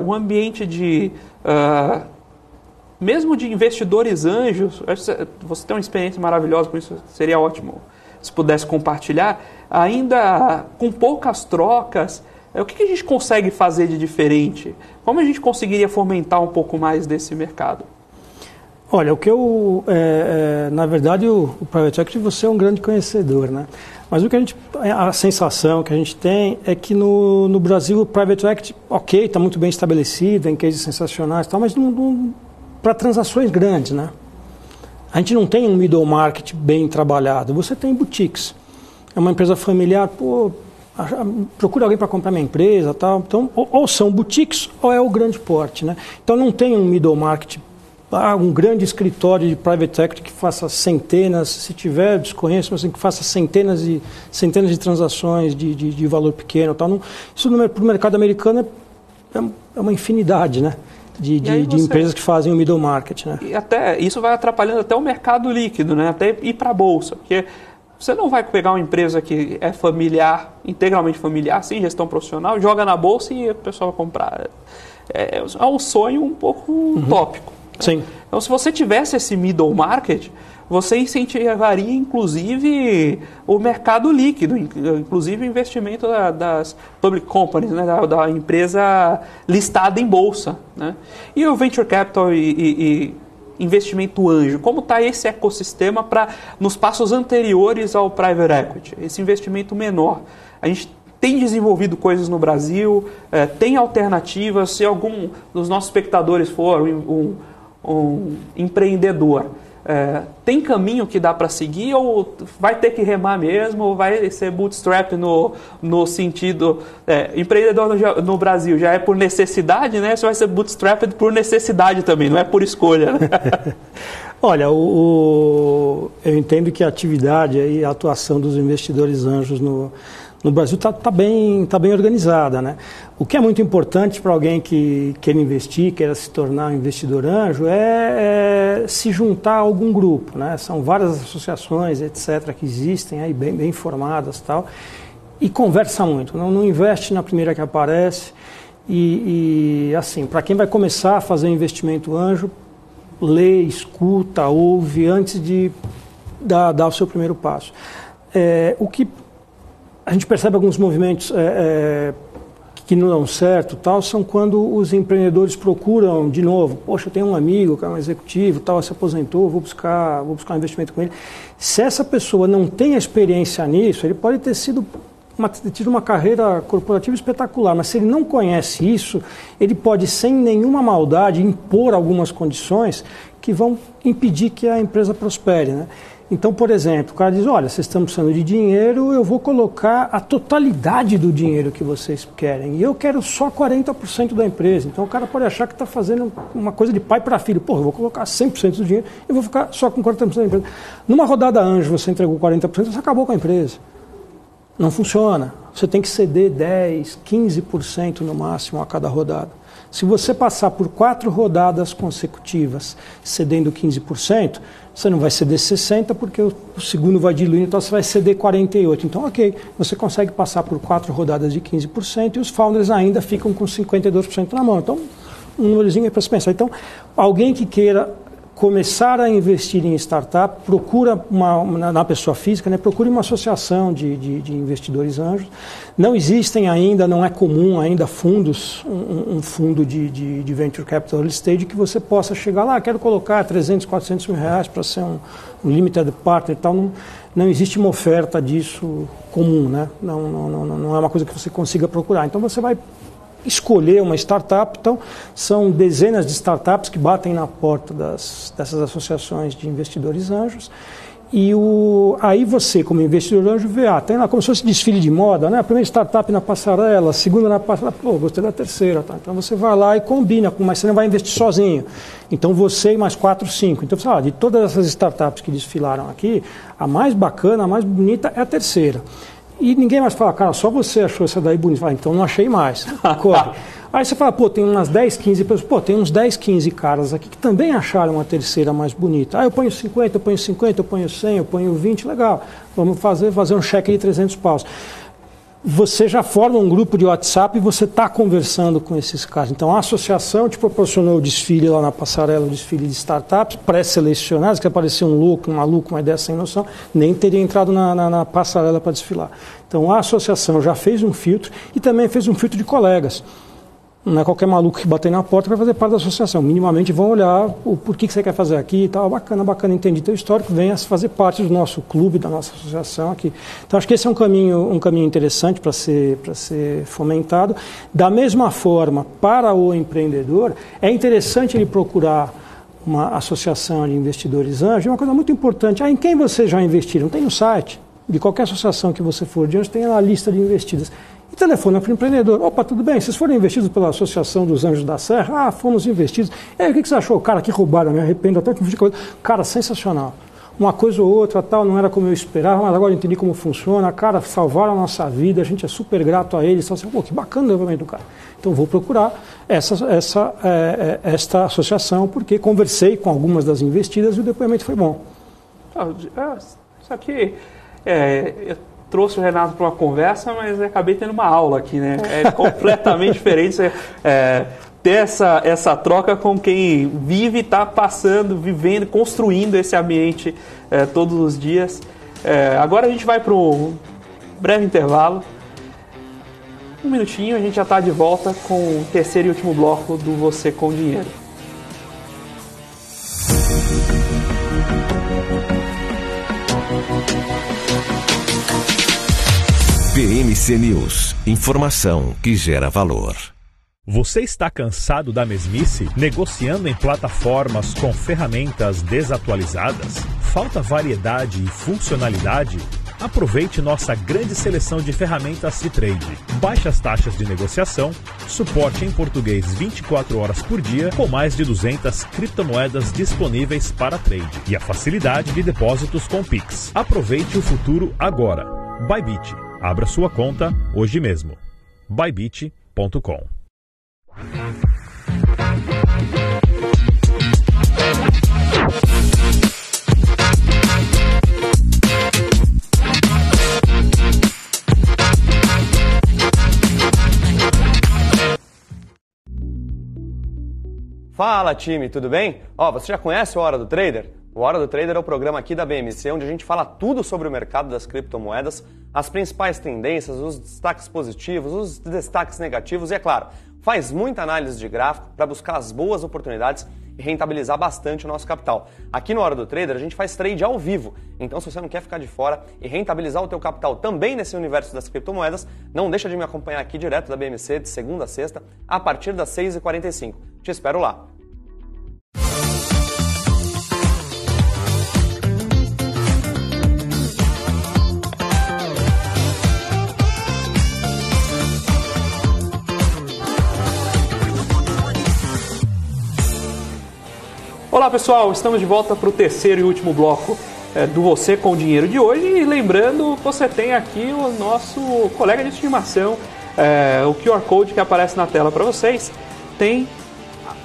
um ambiente de... mesmo de investidores anjos, você tem uma experiência maravilhosa com isso, seria ótimo se pudesse compartilhar, ainda com poucas trocas, o que a gente consegue fazer de diferente? Como a gente conseguiria fomentar um pouco mais desse mercado? Olha, na verdade, o Private Equity, você é um grande conhecedor, né? Mas a sensação que a gente tem é que no Brasil o Private Equity, está muito bem estabelecido, em cases sensacionais e tal, mas para transações grandes, né? A gente não tem um middle market bem trabalhado. Você tem boutiques. É uma empresa familiar, procura alguém para comprar minha empresa, tal. Então, ou são boutiques ou é o grande porte, né? Então não tem um middle market, um grande escritório de private equity que faça centenas, se tiver, desconheço, mas que faça centenas de transações de valor pequeno, tal. Isso para o mercado americano é uma infinidade, né? De empresas que fazem o middle market, né? E até, isso vai atrapalhando até o mercado líquido, né? Até ir para a bolsa, porque você não vai pegar uma empresa que é familiar, integralmente familiar, sem gestão profissional, joga na bolsa e a pessoa vai comprar. É um sonho um pouco utópico. Sim. Então, se você tivesse esse middle market, você incentivaria, inclusive, o mercado líquido, inclusive o investimento das public companies, né, da empresa listada em bolsa. Né? E o venture capital e investimento anjo, como está esse ecossistema nos passos anteriores ao private equity, esse investimento menor? A gente tem desenvolvido coisas no Brasil, tem alternativas. Se algum dos nossos espectadores for um empreendedor, tem caminho que dá para seguir, ou vai ter que remar mesmo, ou vai ser bootstrap no sentido... empreendedor no Brasil já é por necessidade, né? Você vai ser bootstrap por necessidade também, não é por escolha. Né? Olha, eu entendo que a atividade e a atuação dos investidores anjos no Brasil está bem organizada, né? O que é muito importante para alguém que queira investir, queira se tornar um investidor anjo, é se juntar a algum grupo, né? São várias associações, etc., que existem aí, bem formadas, tal, e conversa muito. Não investe na primeira que aparece. E assim, para quem vai começar a fazer investimento anjo, lê, escuta, ouve antes de dar o seu primeiro passo. O que a gente percebe alguns movimentos que não dão certo, tal, são quando os empreendedores procuram de novo. Poxa, eu tenho um amigo que é um executivo, tal, se aposentou, vou buscar um investimento com ele. Se essa pessoa não tem experiência nisso, ele pode ter tido uma carreira corporativa espetacular, mas se ele não conhece isso, ele pode, sem nenhuma maldade, impor algumas condições que vão impedir que a empresa prospere, né? Então, por exemplo, o cara diz, olha, vocês estão precisando de dinheiro, eu vou colocar a totalidade do dinheiro que vocês querem. E eu quero só 40% da empresa. Então, o cara pode achar que está fazendo uma coisa de pai para filho. Pô, eu vou colocar 100% do dinheiro e vou ficar só com 40% da empresa. Numa rodada anjo, você entregou 40%, você acabou com a empresa. Não funciona. Você tem que ceder 10%, 15% no máximo a cada rodada. Se você passar por 4 rodadas consecutivas cedendo 15%, você não vai ceder 60% porque o segundo vai diluindo, então você vai ceder 48%. Então, ok, você consegue passar por 4 rodadas de 15% e os founders ainda ficam com 52% na mão. Então, um númerozinho é para se pensar. Então, alguém que queira começar a investir em startup, procura na pessoa física, né, procure uma associação de investidores anjos. Não existem ainda, não é comum ainda fundos, um fundo de venture capital early stage que você possa chegar lá, quero colocar 300, 400 mil reais para ser um limited partner e tal. Não existe uma oferta disso comum, né? Não é uma coisa que você consiga procurar. Então você vai escolher uma startup. Então, são dezenas de startups que batem na porta dessas associações de investidores anjos. E aí você, como investidor anjo, vê, tem lá como se fosse desfile de moda, né? A primeira startup na passarela, a segunda na passarela, pô, gostei da terceira, tá? Então você vai lá e combina, mas você não vai investir sozinho. Então você e mais 4, 5. Então, de todas essas startups que desfilaram aqui, a mais bacana, a mais bonita é a terceira. E ninguém mais fala, cara, só você achou essa daí bonita. Fala, então não achei mais. Corre. Aí você fala, tem umas 10, 15 pessoas. Tem uns 10, 15 caras aqui que também acharam a terceira mais bonita. Eu ponho 50, eu ponho 50, eu ponho 100, eu ponho 20, legal. Vamos fazer um cheque de 300 paus. Você já forma um grupo de WhatsApp e você está conversando com esses caras. Então, a associação te proporcionou o desfile lá na passarela, o desfile de startups pré-selecionadas, que apareceu um louco, um maluco, uma ideia sem noção, nem teria entrado na passarela para desfilar. Então, a associação já fez um filtro e também fez um filtro de colegas. Não é qualquer maluco que bater na porta para fazer parte da associação. Minimamente vão olhar por que você quer fazer aqui e tal. Bacana, entendi teu histórico, venha fazer parte do nosso clube, da nossa associação aqui. Então, acho que esse é um caminho interessante para ser fomentado. Da mesma forma, para o empreendedor, é interessante ele procurar uma associação de investidores anjos. É uma coisa muito importante. Em quem vocês já investiram? Tem no site de qualquer associação que você for de anjos, tem a lista de investidas. E telefona para o empreendedor. Opa, tudo bem, vocês foram investidos pela Associação dos Anjos da Serra? Fomos investidos. E aí, o que você achou? Cara, que roubada, me arrependo até que me fica. Cara, sensacional. uma coisa ou outra, tal, não era como eu esperava, mas agora eu entendi como funciona, cara, salvaram a nossa vida, a gente é super grato a eles, então, assim, pô, que bacana o depoimento do cara. Então vou procurar esta associação, porque conversei com algumas das investidas e o depoimento foi bom. Isso aqui, eu trouxe o Renato para uma conversa, mas acabei tendo uma aula aqui, né? É completamente diferente ter essa troca com quem vive, está passando, vivendo, construindo esse ambiente todos os dias. Agora a gente vai para um breve intervalo. Um minutinho, a gente já está de volta com o terceiro e último bloco do Você com Dinheiro. BMC News. Informação que gera valor. Você está cansado da mesmice? Negociando em plataformas com ferramentas desatualizadas? Falta variedade e funcionalidade? Aproveite nossa grande seleção de ferramentas de trade. Baixas taxas de negociação, suporte em português 24 horas por dia, com mais de 200 criptomoedas disponíveis para trade. E a facilidade de depósitos com Pix. Aproveite o futuro agora. Bybit. Abra sua conta hoje mesmo. Bybit.com. Fala, time, tudo bem? Você já conhece o Hora do Trader? O Hora do Trader é o programa aqui da BMC, onde a gente fala tudo sobre o mercado das criptomoedas, as principais tendências, os destaques positivos, os destaques negativos e, é claro, faz muita análise de gráfico para buscar as boas oportunidades e rentabilizar bastante o nosso capital. Aqui no Hora do Trader a gente faz trade ao vivo, então se você não quer ficar de fora e rentabilizar o teu capital também nesse universo das criptomoedas, não deixa de me acompanhar aqui direto da BMC de segunda a sexta, a partir das 6h45. Te espero lá! Olá pessoal, estamos de volta para o terceiro e último bloco do Você com Dinheiro de hoje. E lembrando, você tem aqui o nosso colega de estimação, o QR Code que aparece na tela para vocês, tem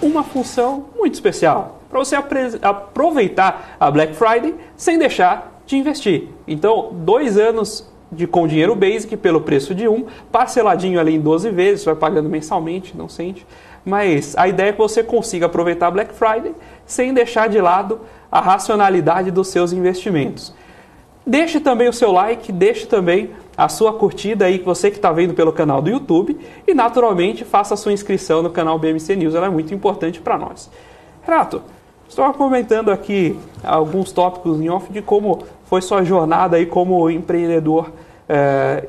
uma função muito especial para você aproveitar a Black Friday sem deixar de investir. Então, 2 anos com dinheiro basic pelo preço de 1, parceladinho ali em 12 vezes, você vai pagando mensalmente, não sente. Mas a ideia é que você consiga aproveitar a Black Friday sem deixar de lado a racionalidade dos seus investimentos. Deixe também o seu like, deixe também a sua curtida aí, você que está vendo pelo canal do YouTube, e naturalmente faça a sua inscrição no canal BMC News, ela é muito importante para nós. Renato, estou comentando aqui alguns tópicos em off de como foi sua jornada aí como empreendedor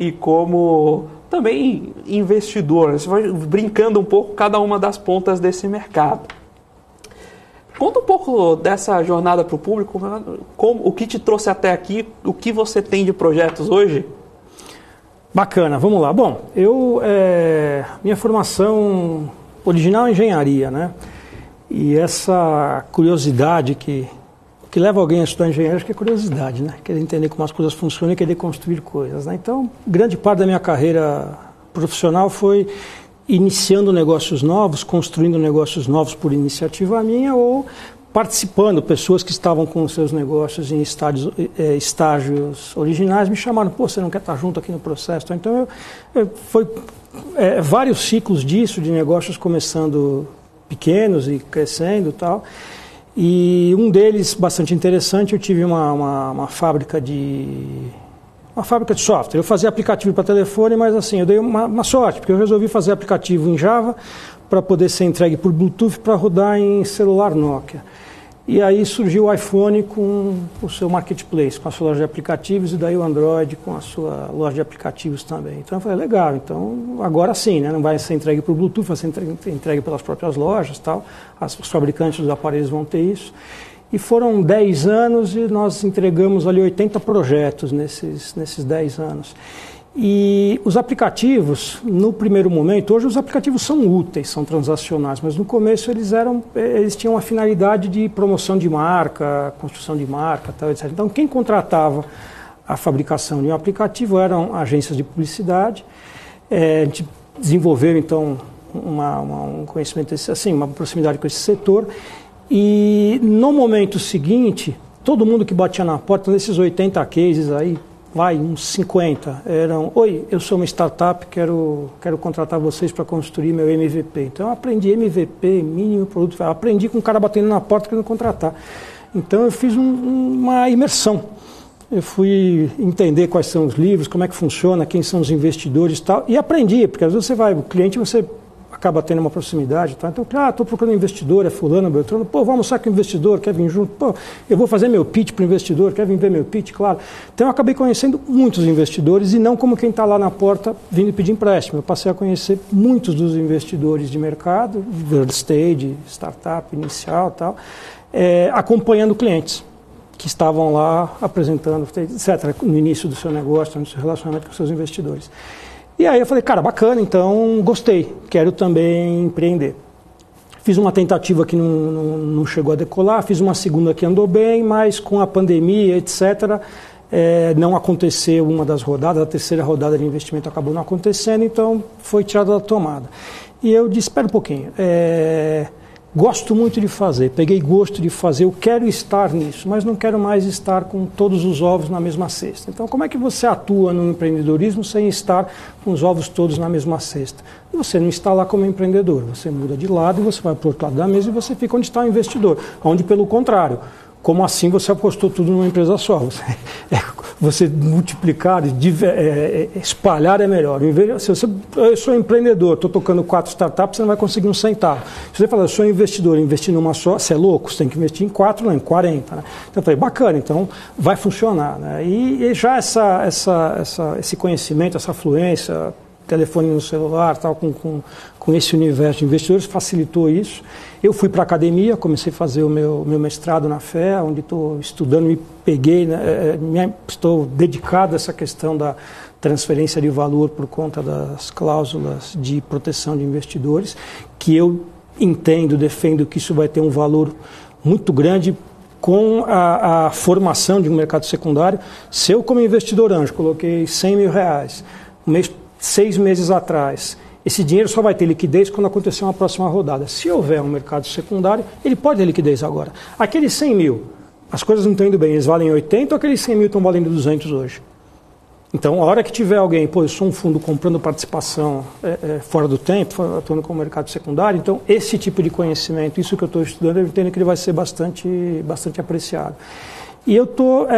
e como também investidor. Você vai brincando um pouco cada uma das pontas desse mercado. Conta um pouco dessa jornada para o público, o que te trouxe até aqui, o que você tem de projetos hoje? Bacana, vamos lá. Bom, minha formação original é engenharia, né? E essa curiosidade que leva alguém a estudar engenharia, acho que é curiosidade, né? Querer entender como as coisas funcionam e querer construir coisas, né? Então, grande parte da minha carreira profissional foi iniciando negócios novos, construindo negócios novos por iniciativa minha ou participando, pessoas que estavam com seus negócios em estágios originais me chamaram, você não quer estar junto aqui no processo? Então, foi vários ciclos disso, de negócios começando pequenos e crescendo e tal. E um deles, bastante interessante, eu tive uma fábrica de software. Eu fazia aplicativo para telefone, mas assim, eu dei uma sorte, porque eu resolvi fazer aplicativo em Java para poder ser entregue por Bluetooth para rodar em celular Nokia. E aí surgiu o iPhone com o seu marketplace, com a sua loja de aplicativos, e daí o Android com a sua loja de aplicativos também. Então eu falei, legal, então agora sim, né? Não vai ser entregue por Bluetooth, vai ser entregue pelas próprias lojas, tal. Os fabricantes dos aparelhos vão ter isso. E foram 10 anos e nós entregamos ali 80 projetos nesses 10 anos. E os aplicativos, no primeiro momento, hoje os aplicativos são úteis, são transacionais, mas no começo eles tinham uma finalidade de promoção de marca, construção de marca, tal, etc. Então, quem contratava a fabricação de um aplicativo eram agências de publicidade. A gente desenvolveu, então, um conhecimento, assim, uma proximidade com esse setor. E no momento seguinte, todo mundo que batia na porta, desses 80 cases aí, uns 50 eram: oi, eu sou uma startup, quero contratar vocês para construir meu MVP. Então eu aprendi MVP, mínimo produto, aprendi com um cara batendo na porta querendo contratar. Então eu fiz uma imersão. Eu fui entender quais são os livros, como é que funciona, quem são os investidores e tal, e aprendi, porque às vezes o cliente você acaba tendo uma proximidade, tá? Então, estou procurando investidor, é fulano, Beltrano, vou almoçar com o investidor, quer vir junto? Eu vou fazer meu pitch para o investidor, quer vir ver meu pitch? Claro. Então, eu acabei conhecendo muitos investidores e não como quem está lá na porta vindo pedir empréstimo. Eu passei a conhecer muitos dos investidores de mercado, early stage, startup, inicial e tal, acompanhando clientes que estavam lá apresentando, etc., no início do seu negócio, no seu relacionamento com seus investidores. E aí eu falei, cara, bacana, então gostei, quero também empreender. Fiz uma tentativa que não chegou a decolar, fiz uma segunda que andou bem, mas com a pandemia, etc., não aconteceu uma das rodadas, a terceira rodada de investimento acabou não acontecendo, então foi tirada da tomada. E eu disse, espera um pouquinho, gosto muito de fazer, peguei gosto de fazer, eu quero estar nisso, mas não quero mais estar com todos os ovos na mesma cesta. Então, como é que você atua no empreendedorismo sem estar com os ovos todos na mesma cesta? Você não está lá como empreendedor, você muda de lado e você vai para o outro lado da mesa e você fica onde está o investidor, onde, pelo contrário, como assim você apostou tudo numa empresa só? Você multiplicar, espalhar é melhor. Se eu sou empreendedor, estou tocando 4 startups, você não vai conseguir um centavo. Se você falar, eu sou investidor, investir numa só, você é louco, você tem que investir em 4, não em 40. Né? Então eu falei, bacana, então vai funcionar. Né? E já esse conhecimento, essa fluência, telefone no celular, tal, com esse universo de investidores, facilitou isso. Eu fui para a academia, comecei a fazer o meu mestrado na FE, onde estou estudando, me peguei, né, estou dedicado a essa questão da transferência de valor por conta das cláusulas de proteção de investidores, que eu entendo, defendo que isso vai ter um valor muito grande com a formação de um mercado secundário. Se eu, como investidor anjo, coloquei R$100 mil, 6 meses atrás, esse dinheiro só vai ter liquidez quando acontecer uma próxima rodada. Se houver um mercado secundário, ele pode ter liquidez agora. Aqueles 100 mil, as coisas não estão indo bem, eles valem 80 ou aqueles 100 mil estão valendo 200 hoje? Então, a hora que tiver alguém, eu sou um fundo comprando participação fora do tempo, atuando com o mercado secundário, então esse tipo de conhecimento, isso que eu estou estudando, eu entendo que ele vai ser bastante apreciado. E eu estou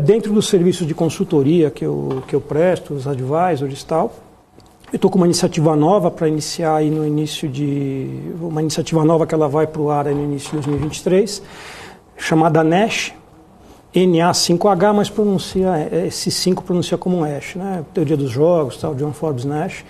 dentro do serviço de consultoria que eu presto, os advisors e tal. Eu estou com uma iniciativa nova para iniciar aí no início uma iniciativa nova que ela vai para o ar aí no início de 2023, chamada NASH, NA5H, mas esse 5 pronuncia como um Ash, né? Teoria dos jogos, tal, John Forbes Nash.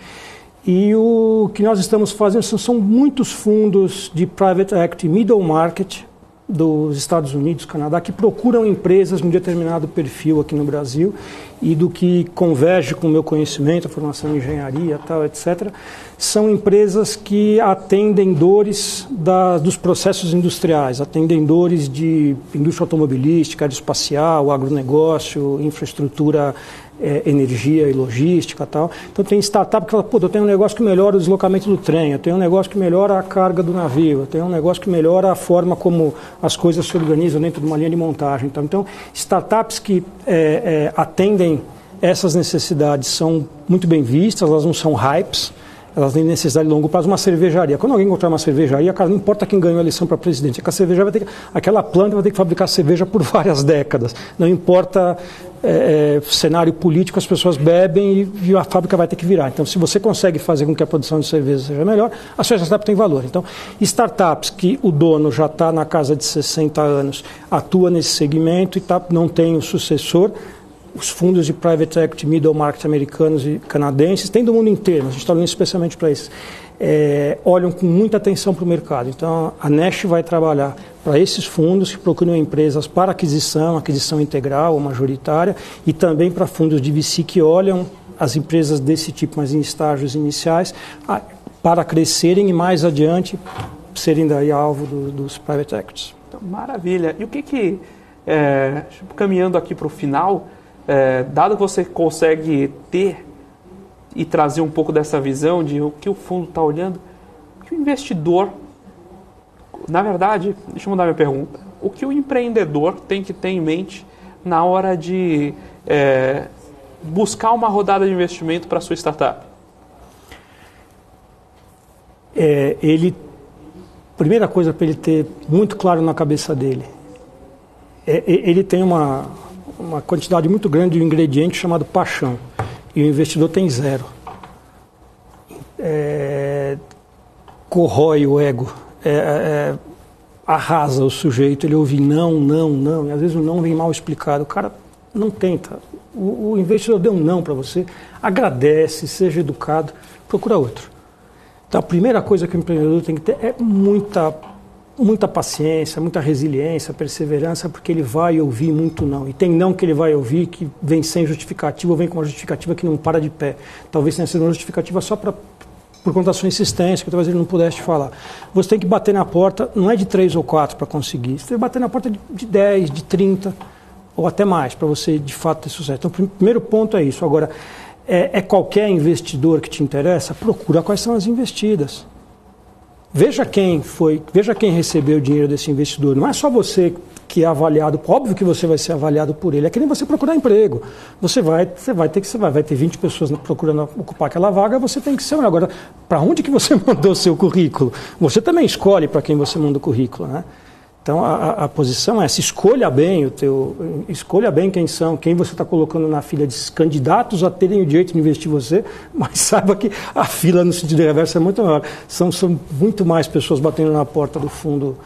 E o que nós estamos fazendo são muitos fundos de private equity middle market dos Estados Unidos, Canadá, que procuram empresas de um determinado perfil aqui no Brasil e do que converge com o meu conhecimento, a formação em engenharia, tal, etc., são empresas que atendem dores dos processos industriais, atendem dores de indústria automobilística, aeroespacial, agronegócio, infraestrutura, energia e logística e tal. Então tem startup que fala, eu tenho um negócio que melhora o deslocamento do trem, eu tenho um negócio que melhora a carga do navio, eu tenho um negócio que melhora a forma como as coisas se organizam dentro de uma linha de montagem. Então startups que atendem essas necessidades são muito bem vistas, elas não são hypes, elas têm necessidade de longo prazo. Uma cervejaria, quando alguém encontrar uma cervejaria, cara, não importa quem ganhou a eleição para presidente, a cervejaria aquela planta vai ter que fabricar cerveja por várias décadas. Não importa cenário político, as pessoas bebem e a fábrica vai ter que virar. Então, se você consegue fazer com que a produção de cerveja seja melhor, a sua startup tem valor. Então, startups que o dono já está na casa de 60 anos, atua nesse segmento e não tem o sucessor. Os fundos de private equity, middle market americanos e canadenses, tem do mundo inteiro, a gente está olhando especialmente para esses, olham com muita atenção para o mercado. Então, a Nash vai trabalhar para esses fundos que procuram empresas para aquisição integral ou majoritária, e também para fundos de VC que olham as empresas desse tipo, mas em estágios iniciais, para crescerem e mais adiante serem daí alvo dos private equities. Então, maravilha. E o que caminhando aqui para o final, dado que você consegue ter e trazer um pouco dessa visão de o que o fundo está olhando, o que o investidor, na verdade, deixa eu mudar minha pergunta, o que o empreendedor tem que ter em mente na hora de buscar uma rodada de investimento para a sua startup? Primeira coisa para ele ter muito claro na cabeça dele, ele tem uma quantidade muito grande de um ingrediente chamado paixão, e o investidor tem 0. Corrói o ego, arrasa o sujeito, ele ouve não, e às vezes o não vem mal explicado, o cara não tenta, o investidor deu um não para você, agradece, seja educado, procura outro. Então a primeira coisa que o empreendedor tem que ter é muita paciência, muita resiliência, perseverança, porque ele vai ouvir muito não. E tem não que ele vai ouvir que vem sem justificativa ou vem com uma justificativa que não para de pé. Talvez tenha sido uma justificativa só por conta da sua insistência, que talvez ele não pudesse te falar. Você tem que bater na porta, não é de 3 ou 4 para conseguir, você tem que bater na porta de 10, de 30 ou até mais, para você de fato ter sucesso. Então o primeiro ponto é isso. Agora, qualquer investidor que te interessa, procura quais são as investidas. Veja quem recebeu o dinheiro desse investidor. Não é só você que é avaliado, óbvio que você vai ser avaliado por ele. É que nem você procurar emprego. Você vai ter 20 pessoas procurando ocupar aquela vaga, você tem que ser. Agora, para onde que você mandou o seu currículo? Você também escolhe para quem você manda o currículo, né? Então a posição é essa: escolha bem quem você está colocando na fila de candidatos a terem o direito de investir em você, mas saiba que a fila no sentido reverso é muito maior. São muito mais pessoas batendo na porta do fundo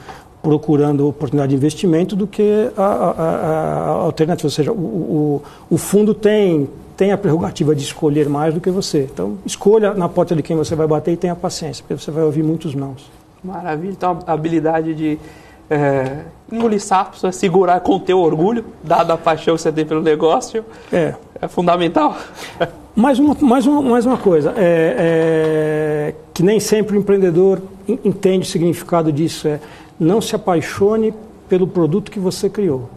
procurando oportunidade de investimento do que a alternativa. Ou seja, o fundo tem a prerrogativa de escolher mais do que você. Então escolha na porta de quem você vai bater e tenha paciência, porque você vai ouvir muitos nãos. Maravilha. Então a habilidade de engolir sapos, segurar com teu orgulho, dada a paixão que você tem pelo negócio, é fundamental. Mais uma coisa, que nem sempre o empreendedor entende o significado disso, não se apaixone pelo produto que você criou.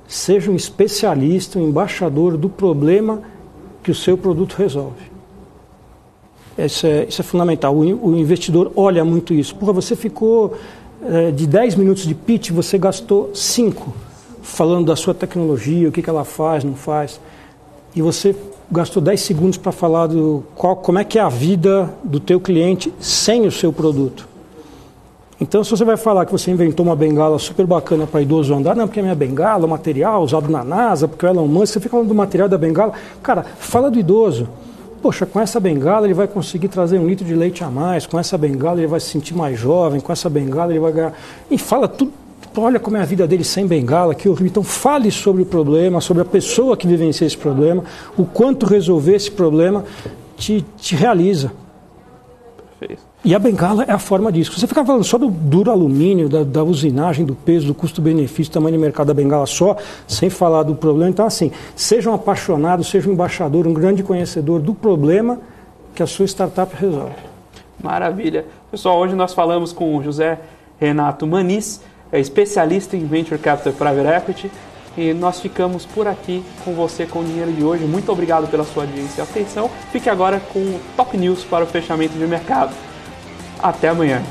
Seja um especialista, um embaixador do problema que o seu produto resolve. Isso é fundamental. O investidor olha muito isso. Porra, você ficou de 10 minutos de pitch, você gastou 5 falando da sua tecnologia, o que ela faz, não faz. E você gastou 10 segundos para falar como é que é a vida do teu cliente sem o seu produto. Então, se você vai falar que você inventou uma bengala super bacana para idoso andar, não, porque é minha bengala, o material usado na NASA, porque o Elon Musk, você fica falando do material da bengala. Cara, fala do idoso. Poxa, com essa bengala ele vai conseguir trazer 1 litro de leite a mais, com essa bengala ele vai se sentir mais jovem, com essa bengala ele vai ganhar... E fala tudo, olha como é a vida dele sem bengala, que horrível. Então fale sobre o problema, sobre a pessoa que vivencia esse problema, o quanto resolver esse problema te realiza. Perfeito. E a bengala é a forma disso. Você ficar falando só do duro alumínio, da usinagem, do peso, do custo-benefício, do tamanho de mercado da bengala só, sem falar do problema. Então, assim, seja um apaixonado, seja um embaixador, um grande conhecedor do problema que a sua startup resolve. Maravilha. Pessoal, hoje nós falamos com o José Renato Maniz, especialista em Venture Capital Private Equity, e nós ficamos por aqui com você com o Dinheiro de hoje. Muito obrigado pela sua audiência e atenção. Fique agora com o Top News para o fechamento de mercado. Até amanhã.